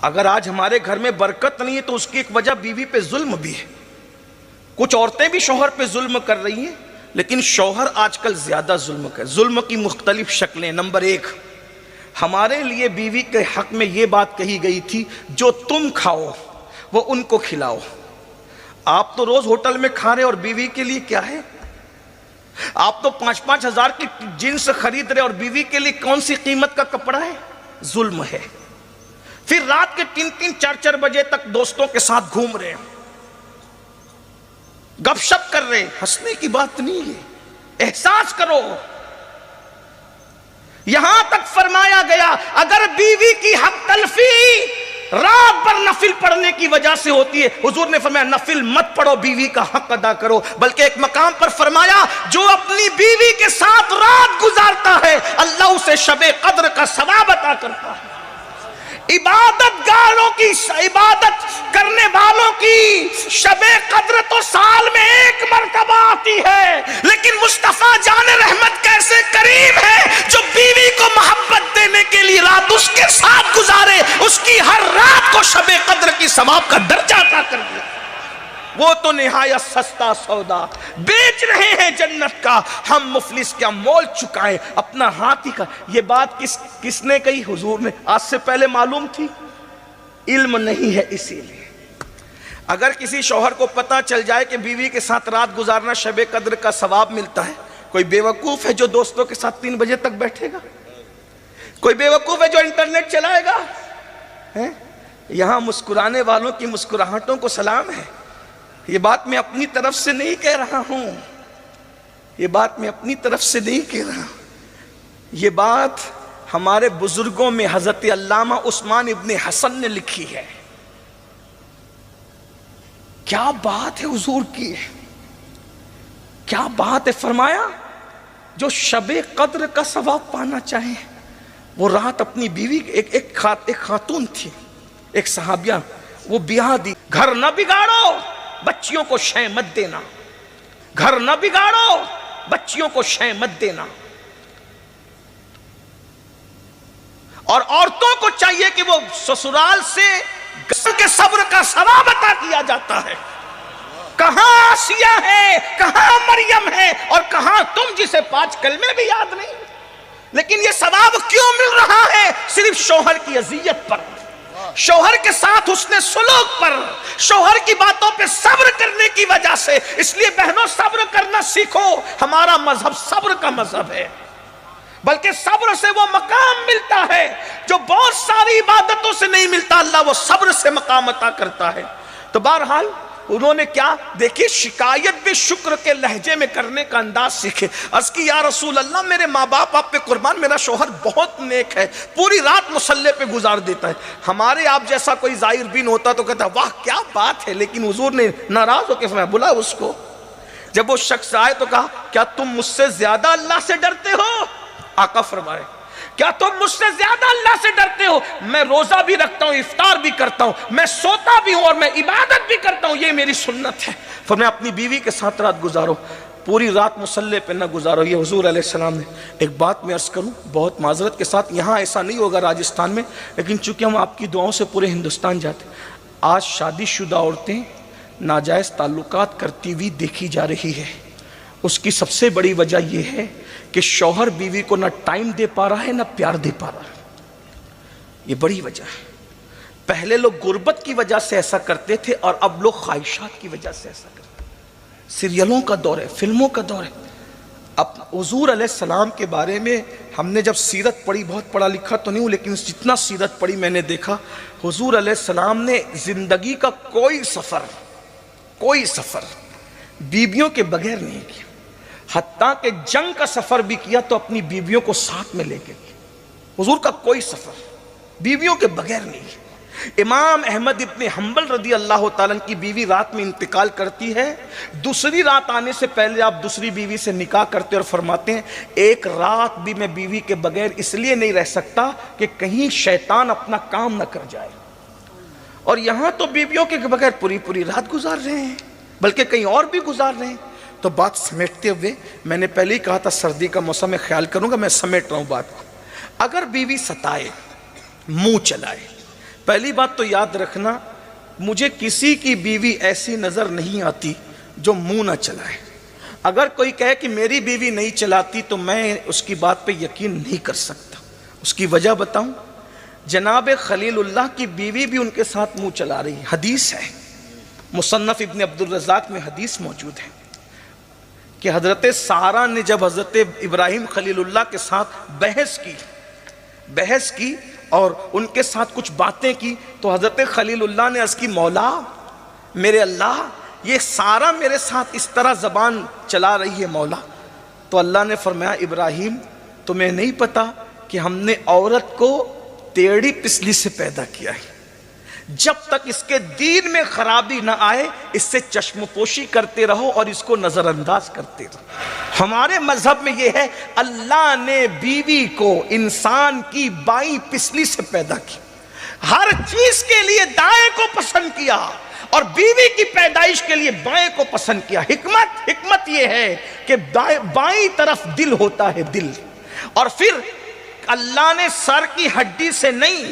اگر آج ہمارے گھر میں برکت نہیں ہے تو اس کی ایک وجہ بیوی پہ ظلم بھی ہے. کچھ عورتیں بھی شوہر پہ ظلم کر رہی ہیں، لیکن شوہر آج کل زیادہ ظلم کر. ظلم کی مختلف شکلیں. نمبر 1، ہمارے لیے بیوی کے حق میں یہ بات کہی گئی تھی جو تم کھاؤ وہ ان کو کھلاؤ. آپ تو روز ہوٹل میں کھا رہے اور بیوی کے لیے کیا ہے؟ آپ تو 5-5 ہزار کی جنس خرید رہے اور بیوی کے لیے کون سی قیمت کا کپڑا ہے؟ ظلم ہے. پھر رات کے 3-3 4-4 بجے تک دوستوں کے ساتھ گھوم رہے ہیں، گپ شپ کر رہے ہیں. ہنسنے کی بات نہیں ہے، احساس کرو. یہاں تک فرمایا گیا اگر بیوی کی حق تلفی رات بھر نفل پڑھنے کی وجہ سے ہوتی ہے، حضور نے فرمایا نفل مت پڑھو، بیوی کا حق ادا کرو. بلکہ ایک مقام پر فرمایا جو اپنی بیوی کے ساتھ رات گزارتا ہے اللہ اسے شب قدر کا ثواب عطا کرتا ہے. عبادت گاروں کی، عبادت کرنے والوں کی شب قدر تو سال میں 1 مرتبہ آتی ہے، لیکن مصطفیٰ جان رحمت کیسے کریم ہے جو بیوی کو محبت دینے کے لیے رات اس کے ساتھ گزارے، اس کی ہر رات کو شب قدر کی ثواب کا درجہ عطا کر دیا. وہ تو نہایت سستا سودا بیچ رہے ہیں جنت کا، ہم مفلس کیا مول چکائیں اپنا ہاتھ ہی کا. یہ بات کس نے کہی؟ حضور نے. آج سے پہلے معلوم تھی؟ علم نہیں ہے. اسی لیے اگر کسی شوہر کو پتہ چل جائے کہ بیوی کے ساتھ رات گزارنا شب قدر کا ثواب ملتا ہے، کوئی بیوقوف ہے جو دوستوں کے ساتھ 3 بجے تک بیٹھے گا؟ کوئی بیوقوف ہے جو انٹرنیٹ چلائے گا؟ یہاں مسکرانے والوں کی مسکراہٹوں کو سلام ہے. یہ بات میں اپنی طرف سے نہیں کہہ رہا ہوں، یہ بات میں اپنی طرف سے نہیں کہہ رہا ہوں. یہ بات ہمارے بزرگوں میں حضرت علامہ عثمان ابن حسن نے لکھی ہے. کیا بات ہے حضور کی، کیا بات ہے. فرمایا جو شب قدر کا ثواب پانا چاہے وہ رات اپنی بیوی، ایک خاتون تھی، ایک صحابیہ، وہ بیاہ دی. گھر نہ بگاڑو، بچیوں کو شے مت دینا. گھر نہ بگاڑو، بچیوں کو شے مت دینا. اور عورتوں کو چاہیے کہ وہ سسرال سے کے صبر کا ثواب عطا کیا جاتا ہے. کہاں آسیہ ہے، کہاں مریم ہے، اور کہاں تم جسے 5 کلمے بھی یاد نہیں. لیکن یہ ثواب کیوں مل رہا ہے؟ صرف شوہر کی اذیت پر، شوہر کے ساتھ حسن سلوک پر، شوہر کی باتوں پہ صبر کرنے کی وجہ سے. اس لیے بہنوں صبر کرنا سیکھو. ہمارا مذہب صبر کا مذہب ہے، بلکہ صبر سے وہ مقام ملتا ہے جو بہت ساری عبادتوں سے نہیں ملتا. اللہ وہ صبر سے مقام عطا کرتا ہے. تو بہرحال انہوں نے کیا دیکھیے، شکایت بھی شکر کے لہجے میں کرنے کا انداز سیکھے. عرض کی یا رسول اللہ میرے ماں باپ آپ پہ قربان، میرا شوہر بہت نیک ہے، پوری رات مصلے پہ گزار دیتا ہے. ہمارے آپ جیسا کوئی زائر بین ہوتا تو کہتا واہ کیا بات ہے، لیکن حضور نے ناراض ہو کے فرمایا بلا اس کو. جب وہ شخص آئے تو کہا کیا تم مجھ سے زیادہ اللہ سے ڈرتے ہو؟ آقا فرمائے کیا تم مجھ سے زیادہ اللہ سے ڈرتے ہو؟ میں روزہ بھی رکھتا ہوں، افطار بھی کرتا ہوں، میں سوتا بھی ہوں اور میں عبادت بھی کرتا ہوں، یہ میری سنت ہے. فرمایا اپنی بیوی کے ساتھ رات گزارو، پوری رات مصلے پہ نہ گزارو. یہ حضور علیہ السلام نے. ایک بات میں عرض کروں بہت معذرت کے ساتھ، یہاں ایسا نہیں ہوگا راجستھان میں، لیکن چونکہ ہم آپ کی دعاؤں سے پورے ہندوستان جاتے ہیں. آج شادی شدہ عورتیں ناجائز تعلقات کرتی ہوئی دیکھی جا رہی ہے. اس کی سب سے بڑی وجہ یہ ہے کہ شوہر بیوی کو نہ ٹائم دے پا رہا ہے نہ پیار دے پا رہا ہے. یہ بڑی وجہ ہے. پہلے لوگ غربت کی وجہ سے ایسا کرتے تھے اور اب لوگ خواہشات کی وجہ سے ایسا کرتے ہیں. سیریلوں کا دور ہے، فلموں کا دور ہے. اب حضور علیہ السلام کے بارے میں ہم نے جب سیرت پڑھی، بہت پڑھا لکھا تو نہیں ہوں لیکن جتنا سیرت پڑھی میں نے دیکھا حضور علیہ السلام نے زندگی کا کوئی سفر بیویوں کے بغیر نہیں کیا. حتیٰ کہ جنگ کا سفر بھی کیا تو اپنی بیویوں کو ساتھ میں لے کے گیا. حضور کا کوئی سفر بیویوں کے بغیر نہیں ہے. امام احمد ابن حنبل رضی اللہ تعالیٰ کی بیوی رات میں انتقال کرتی ہے. دوسری رات آنے سے پہلے آپ دوسری بیوی سے نکاح کرتے اور فرماتے ہیں ایک رات بھی میں بیوی کے بغیر اس لیے نہیں رہ سکتا کہ کہیں شیطان اپنا کام نہ کر جائے. اور یہاں تو بیویوں کے بغیر پوری رات گزار رہے ہیں، بلکہ کہیں اور بھی گزار رہے ہیں. تو بات سمیٹتے ہوئے میں نے پہلے ہی کہا تھا سردی کا موسم میں خیال کروں گا، میں سمیٹ رہا ہوں بات کو. اگر بیوی ستائے، منہ چلائے، پہلی بات تو یاد رکھنا، مجھے کسی کی بیوی ایسی نظر نہیں آتی جو منہ نہ چلائے۔ اگر کوئی کہے کہ میری بیوی نہیں چلاتی تو میں اس کی بات پہ یقین نہیں کر سکتا۔ اس کی وجہ بتاؤں، جناب خلیل اللہ کی بیوی بھی ان کے ساتھ منہ چلا رہی ہے۔ حدیث ہے، مصنف ابن عبدالرزاق میں حدیث موجود ہے کہ حضرت سارہ نے جب حضرت ابراہیم خلیل اللہ کے ساتھ بحث کی اور ان کے ساتھ کچھ باتیں کی تو حضرت خلیل اللہ نے عرض کی، مولا میرے اللہ، یہ سارہ میرے ساتھ اس طرح زبان چلا رہی ہے مولا۔ تو اللہ نے فرمایا، ابراہیم تمہیں نہیں پتا کہ ہم نے عورت کو ٹیڑھی پسلی سے پیدا کیا ہے، جب تک اس کے دین میں خرابی نہ آئے اس سے چشم پوشی کرتے رہو اور اس کو نظر انداز کرتے رہو۔ ہمارے مذہب میں یہ ہے، اللہ نے بیوی کو انسان کی بائیں پسلی سے پیدا کی، ہر چیز کے لیے دائیں کو پسند کیا اور بیوی کی پیدائش کے لیے بائیں کو پسند کیا۔ حکمت یہ ہے کہ بائیں طرف دل ہوتا ہے، دل، اور پھر اللہ نے سر کی ہڈی سے نہیں،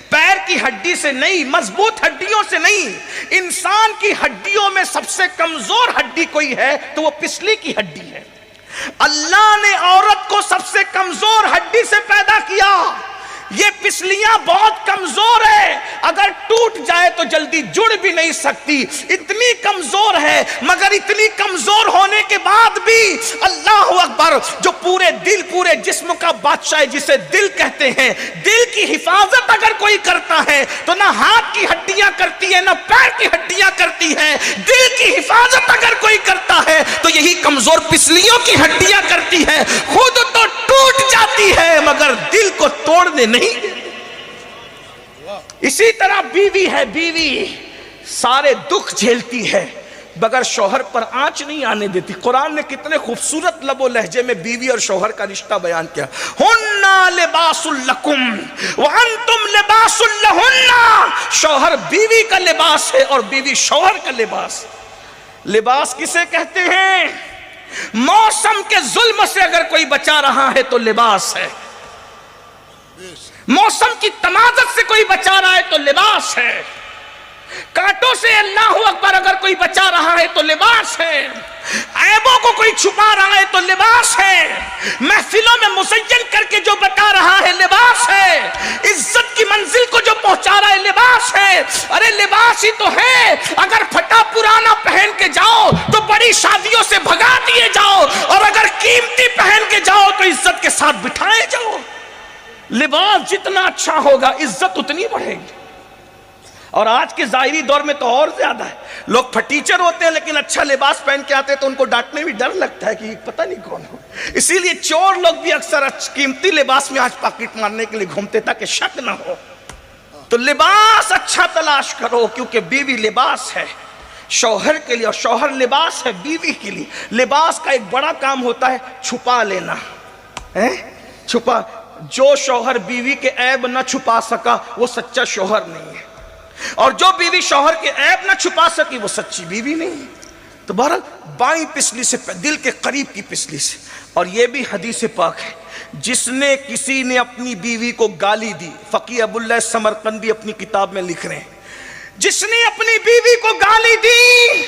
پیر کی ہڈی سے نہیں، مضبوط ہڈیوں سے نہیں، انسان کی ہڈیوں میں سب سے کمزور ہڈی کوئی ہے تو وہ پسلی کی ہڈی ہے۔ اللہ نے عورت کو سب سے کمزور ہڈی سے پیدا کیا۔ یہ پسلیاں بہت کمزور ہے، اگر ٹوٹ جائے تو جلدی جڑ بھی نہیں سکتی، اتنی کمزور ہے، مگر اتنی کمزور ہونے کے بعد بھی اللہ اکبر، جو پورے دل پورے جسم کا بادشاہ ہے جسے دل کہتے ہیں، دل کی حفاظت اگر کوئی کرتا ہے تو نہ ہاتھ کی ہڈیاں کرتی ہے نہ پیر کی ہڈیاں کرتی ہے، دل کی حفاظت اگر کوئی کرتا ہے تو یہی کمزور پسلیوں کی ہڈیاں کرتی ہے، خود تو ٹوٹ جاتی ہے مگر دل کو توڑنے نہیں۔ اسی طرح بیوی ہے، بیوی سارے دکھ جھیلتی ہے مگر شوہر پر آنچ نہیں آنے دیتی۔ قرآن نے کتنے خوبصورت لب و لہجے میں بیوی اور شوہر کا رشتہ بیان کیا، ہن لباس لکم وانتم لباس لہن، شوہر بیوی کا لباس ہے اور بیوی شوہر کا لباس۔ لباس کسے کہتے ہیں؟ موسم کے ظلم سے اگر کوئی بچا رہا ہے تو لباس ہے، موسم کی تمازت سے کوئی بچا رہا ہے تو لباس ہے، کانٹوں سے اللہ اکبر اگر کوئی بچا رہا ہے تو لباس ہے، عیبوں کو کوئی چھپا رہا ہے تو لباس ہے، محفلوں میں مزین کر کے جو بتا رہا ہے لباس ہے، عزت کی منزل کو جو پہنچا رہا ہے لباس ہے۔ ارے لباس ہی تو ہے، اگر پھٹا پرانا پہن کے جاؤ تو بڑی شادیوں سے بھگا دیے جاؤ اور اگر قیمتی پہن کے جاؤ تو عزت کے ساتھ بٹھائے جاؤ۔ لباس جتنا اچھا ہوگا عزت اتنی بڑھے گی، اور آج کے ظاہری دور میں تو اور زیادہ ہے، لوگ پھٹیچر ہوتے ہیں لیکن اچھا لباس پہن کے آتے ہیں تو ان کو ڈانٹنے بھی ڈر لگتا ہے کہ پتہ نہیں کون ہو، اسی لیے چور لوگ بھی اکثر قیمتی لباس میں آج پاکٹ مارنے کے لیے گھومتے تاکہ شک نہ ہو۔ تو لباس اچھا تلاش کرو، کیونکہ بیوی لباس ہے شوہر کے لیے اور شوہر لباس ہے بیوی کے لیے۔ لباس کا ایک بڑا کام ہوتا ہے چھپا لینا، چھپا، جو شوہر بیوی کے عیب نہ چھپا سکا وہ سچا شوہر نہیں ہے، اور جو بیوی شوہر کے عیب نہ چھپا سکی وہ سچی بیوی نہیں ہے۔ تو بہرحال بائیں پسلی سے، دل کے قریب کی پسلی سے۔ اور یہ بھی حدیث پاک ہے، جس نے کسی نے اپنی بیوی کو گالی دی، فقیہ ابو اللہ سمرقندی اپنی کتاب میں لکھ رہے ہیں، جس نے اپنی بیوی کو گالی دی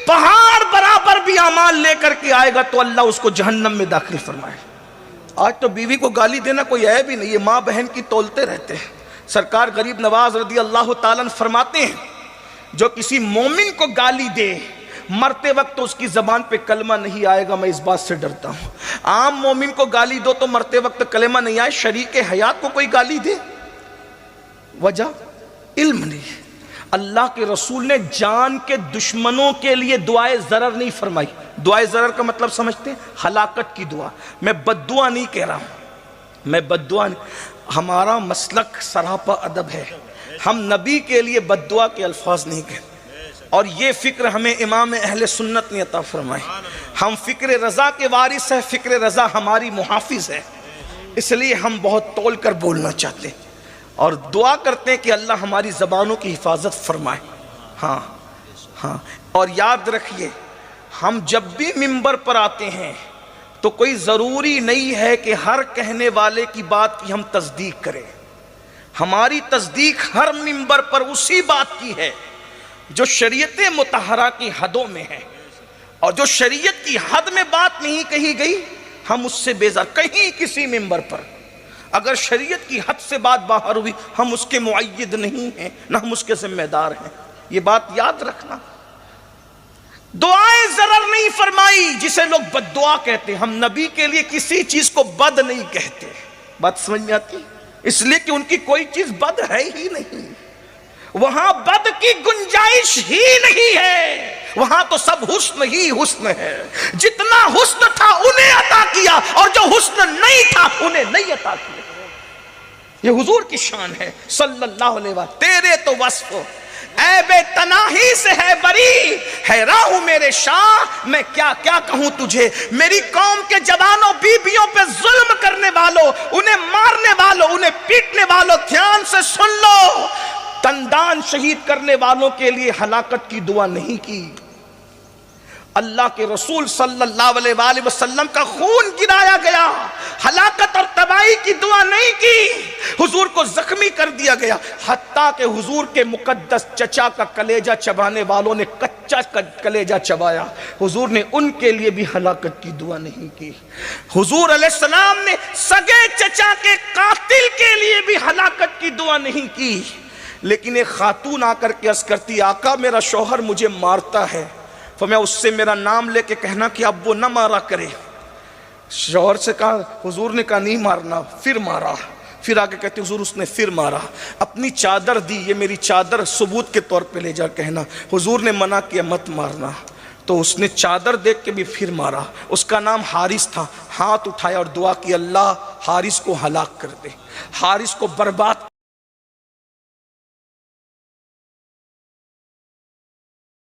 پہاڑ برابر بھی اعمال لے کر کے آئے گا تو اللہ اس کو جہنم میں داخل فرمائے۔ آج تو بیوی کو گالی دینا کوئی عیب ہی نہیں، یہ ماں بہن کی تولتے رہتے ہیں۔ سرکار غریب نواز رضی اللہ تعالیٰ عنہ فرماتے ہیں، جو کسی مومن کو گالی دے مرتے وقت تو اس کی زبان پہ کلمہ نہیں آئے گا، میں اس بات سے ڈرتا ہوں۔ عام مومن کو گالی دو تو مرتے وقت کلمہ نہیں آئے، شریک حیات کو کوئی گالی دے، وجہ علم نہیں۔ اللہ کے رسول نے جان کے دشمنوں کے لیے دعائے ضرر نہیں فرمائی۔ دعائے ضرر کا مطلب سمجھتے ہیں؟ ہلاکت کی دعا۔ میں بد دعا نہیں کہہ رہا ہوں، میں بد دعا نہیں، ہمارا مسلک سراپا ادب ہے، ہم نبی کے لیے بد دعا کے الفاظ نہیں کہتے، اور یہ فکر ہمیں امام اہل سنت نے عطا فرمائی۔ ہم فکر رضا کے وارث ہیں، فکر رضا ہماری محافظ ہے، اس لیے ہم بہت تول کر بولنا چاہتے ہیں اور دعا کرتے ہیں کہ اللہ ہماری زبانوں کی حفاظت فرمائے۔ ہاں، اور یاد رکھیے، ہم جب بھی منبر پر آتے ہیں تو کوئی ضروری نہیں ہے کہ ہر کہنے والے کی بات کی ہم تصدیق کریں۔ ہماری تصدیق ہر منبر پر اسی بات کی ہے جو شریعت مطہرہ کی حدوں میں ہے، اور جو شریعت کی حد میں بات نہیں کہی گئی ہم اس سے بیزار کہیں کسی منبر پر۔ اگر شریعت کی حد سے بات باہر ہوئی ہم اس کے معید نہیں ہیں، نہ ہم اس کے ذمہ دار ہیں، یہ بات یاد رکھنا۔ دعائیں ضرر نہیں فرمائی جسے لوگ بد دعا کہتے، ہم نبی کے لیے کسی چیز کو بد نہیں کہتے، بات سمجھ میں آتی؟ اس لیے کہ ان کی کوئی چیز بد ہے ہی نہیں، وہاں بد کی گنجائش ہی نہیں ہے، وہاں تو سب حسن ہی حسن ہے، جتنا حسن تھا انہیں عطا کیا اور جو حسن نہیں تھا انہیں نہیں عطا کیا۔ یہ حضور کی شان ہے صلی اللہ علیہ وسلم۔ تیرے تو وصف اے بے تناہی سے ہے بری، حیراں ہوں میرے شاہ میں کیا کیا کہوں تجھے، میری قوم کے جوانوں بیویوں پہ ظلم کرنے والوں، انہیں مارنے والوں، انہیں پیٹنے والوں، دھیان سے سن لو، تندان شہید کرنے والوں کے لیے ہلاکت کی دعا نہیں کی، اللہ کے رسول صلی اللہ علیہ وآلہ وسلم کا خون گرایا گیا، ہلاکت اور تباہی کی دعا نہیں کی، حضور کو زخمی کر دیا گیا، حتیٰ کہ حضور کے مقدس چچا کا کلیجہ چبانے والوں نے کچا کلیجہ چبایا، حضور نے ان کے لیے بھی ہلاکت کی دعا نہیں کی، حضور علیہ السلام نے سگے چچا کے قاتل کے لیے بھی ہلاکت کی دعا نہیں کی، لیکن ایک خاتون آ کر کے عرض کرتی آقا میرا شوہر مجھے مارتا ہے، تو میں اس سے میرا نام لے کے کہنا کہ اب وہ نہ مارا کرے، شوہر سے کہا، حضور نے کہا نہیں مارنا، پھر مارا، پھر آگے کہتے حضور اس نے پھر مارا، اپنی چادر دی، یہ میری چادر ثبوت کے طور پہ لے جا کہنا، حضور نے منع کیا مت مارنا، تو اس نے چادر دیکھ کے بھی پھر مارا، اس کا نام حارث تھا، ہاتھ اٹھایا اور دعا کی اللہ حارث کو ہلاک کر دے، حارث کو برباد